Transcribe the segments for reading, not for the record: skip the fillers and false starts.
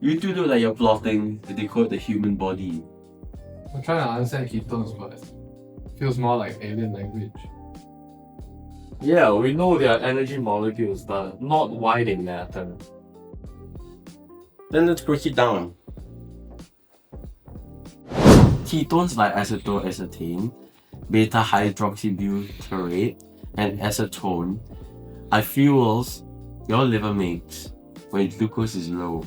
You two look like you're plotting to decode the human body. I'm trying to understand ketones, but feels more like alien language. Yeah, we know they are energy molecules, but not why they matter. Then let's break it down. Ketones like acetoacetane, beta hydroxybutyrate, and acetone are fuels your liver makes when glucose is low.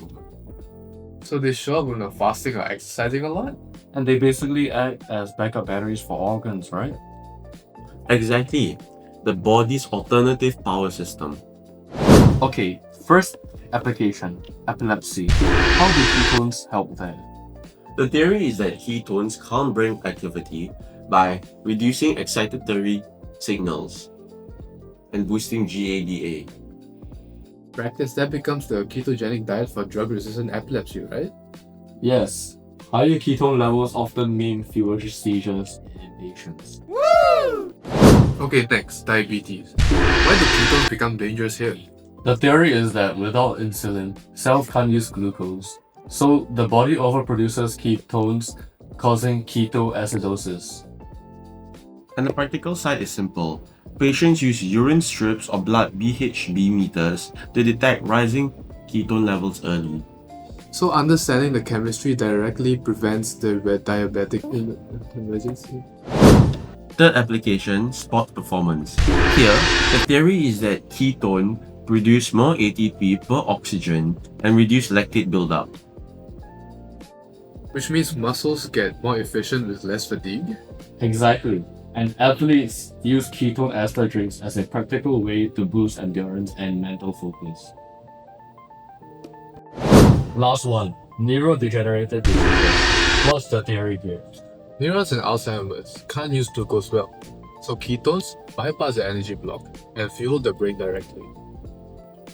So they show up when you're fasting or exercising a lot? And they basically act as backup batteries for organs, right? Exactly, the body's alternative power system. Okay, first application, epilepsy. How do ketones help there? The theory is that ketones calm brain activity by reducing excitatory signals and boosting GADA. Practice that becomes the ketogenic diet for drug-resistant epilepsy, right? Yes, higher ketone levels often mean fewer seizures in patients. Okay, next, diabetes. Why do ketones become dangerous here? The theory is that without insulin, cells can't use glucose, so the body overproduces ketones, causing ketoacidosis. And the practical side is simple. Patients use urine strips or blood BHB meters to detect rising ketone levels early. So understanding the chemistry directly prevents the diabetic emergency. Third application, sport performance. Here, the theory is that ketone produce more ATP per oxygen and reduce lactate buildup. Which means muscles get more efficient with less fatigue. Exactly. And athletes use ketone ester drinks as a practical way to boost endurance and mental focus. Last one, neurodegenerative diseases. What's the theory here? Neurons in Alzheimer's can't use glucose well, so ketones bypass the energy block and fuel the brain directly.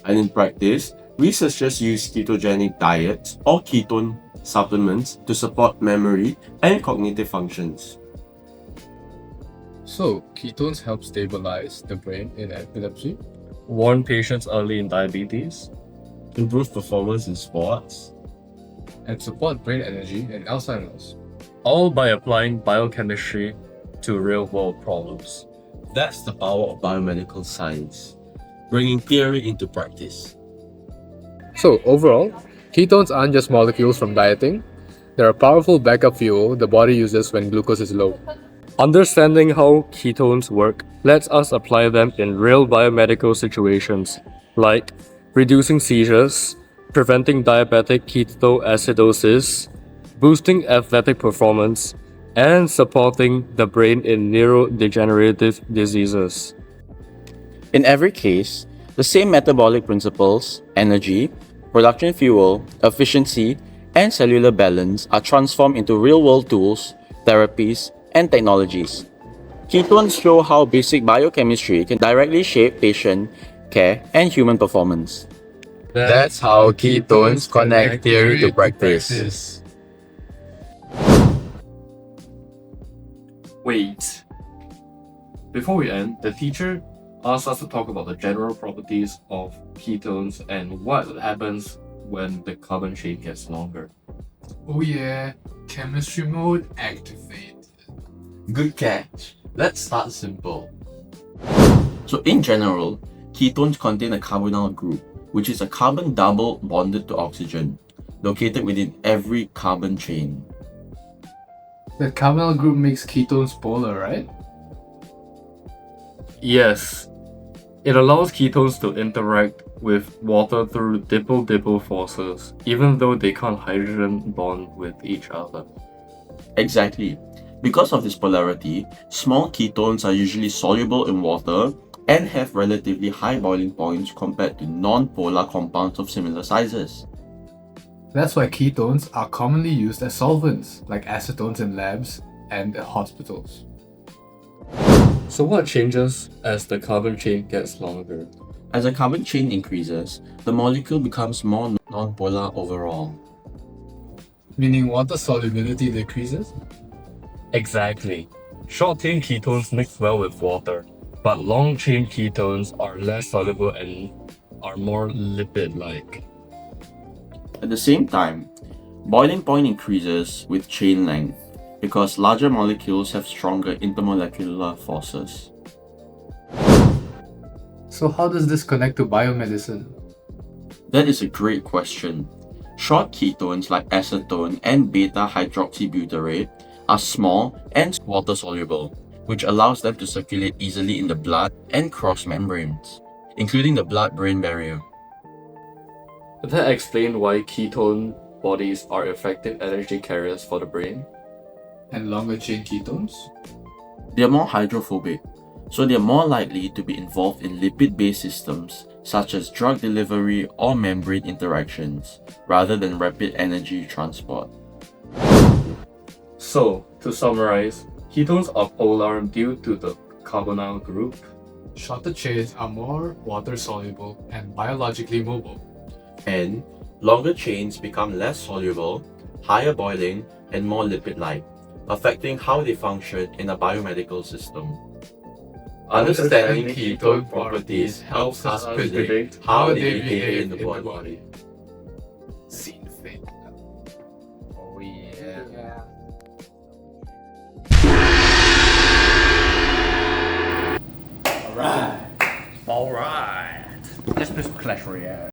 And in practice, researchers use ketogenic diets or ketone supplements to support memory and cognitive functions. So, ketones help stabilize the brain in epilepsy. Warn patients early in diabetes. Improve performance in sports. And support brain energy in Alzheimer's. All by applying biochemistry to real-world problems. That's the power of biomedical science, bringing theory into practice. So, overall, ketones aren't just molecules from dieting. They're a powerful backup fuel the body uses when glucose is low. Understanding how ketones work lets us apply them in real biomedical situations, like reducing seizures, preventing diabetic ketoacidosis, boosting athletic performance, and supporting the brain in neurodegenerative diseases. In every case, the same metabolic principles, energy, production fuel, efficiency, and cellular balance are transformed into real-world tools, therapies, and technologies. Ketones show how basic biochemistry can directly shape patient care and human performance. That's how ketones connect theory to practice. Wait. Before we end, the teacher asked us to talk about the general properties of ketones and what happens when the carbon chain gets longer. Oh yeah, chemistry mode activate. Good catch. Let's start simple. So in general, ketones contain a carbonyl group, which is a carbon double bonded to oxygen, located within every carbon chain. The carbonyl group makes ketones polar, right? Yes, it allows ketones to interact with water through dipole-dipole forces, even though they can't hydrogen bond with each other. Exactly. Because of this polarity, small ketones are usually soluble in water and have relatively high boiling points compared to non-polar compounds of similar sizes. That's why ketones are commonly used as solvents, like acetones in labs and hospitals. So what changes as the carbon chain gets longer? As the carbon chain increases, the molecule becomes more non-polar overall. Meaning water solubility decreases? Exactly. Short-chain ketones mix well with water, but long-chain ketones are less soluble and are more lipid-like. At the same time, boiling point increases with chain length because larger molecules have stronger intermolecular forces. So, how does this connect to biomedicine? That is a great question. Short ketones like acetone and beta hydroxybutyrate are small and water soluble, which allows them to circulate easily in the blood and cross membranes, including the blood-brain barrier. Does that explain why ketone bodies are effective energy carriers for the brain? And longer chain ketones? They are more hydrophobic, so they are more likely to be involved in lipid-based systems such as drug delivery or membrane interactions, rather than rapid energy transport. So, to summarize, ketones are polar due to the carbonyl group. Shorter chains are more water soluble and biologically mobile. And longer chains become less soluble, higher boiling, and more lipid-like, affecting how they function in a biomedical system. Understanding ketone properties helps us predict how they behave in the body. Scene fit. Oh yeah. Alright. Let's play some Clash Royale.